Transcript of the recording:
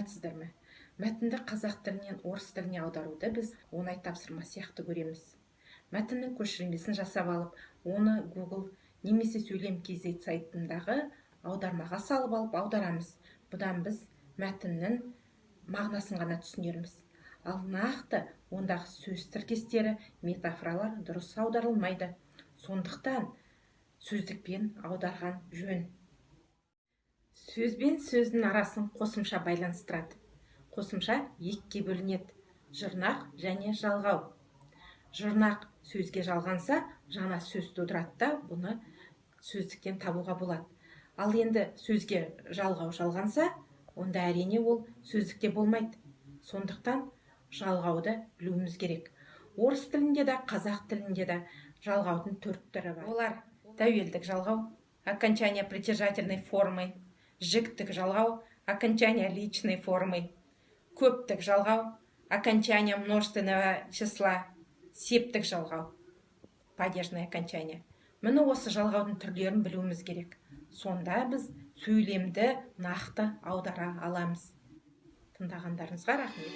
саламатсыздар ма? Мәтінді қазақ тілінен орыс тіліне аударуды біз оңай тапсырма сияқты көреміз. Мәтіннің көшірмесін жасап алып, оны Google немесе сөйлем KZ сайтындағы аудармаға салып алып аударамыз. Бұдан біз мәтіннің мағынасын ғана түсінерміз. Ал нақты ондағы сөз тіркестері, метафоралар дұрыс аударылмайды. Сондықтан сөздікпен аударған жөн. Сөз бен сөздің арасын қосымша байланыстырады. Қосымша екіге бөлінеді: жұрнақ және жалғау. Жұрнақ сөзге жалғанса, жаңа сөз тудырады да, бұны сөздіктен табуға болады. Ал енді сөзге жалғау жалғанса, онда әрине ол сөздікте болмайды. Сондықтан жалғауды білуіміз керек. Орыс тілінде де, қазақ тілінде де жалғаудың 4 түрі бар. Олар: тәуелдік жалғау, окончание притяжательной формы; жіктік жалғау, окончание личной формы; көптік жалғау, окончание множественного числа; септік жалғау, падежное окончание. Міне осы жалғаудың түрлерін білуіміз керек. Сонда біз сөйлемді нақты аудара аламыз. Тыңдағандарыңызға рахмет.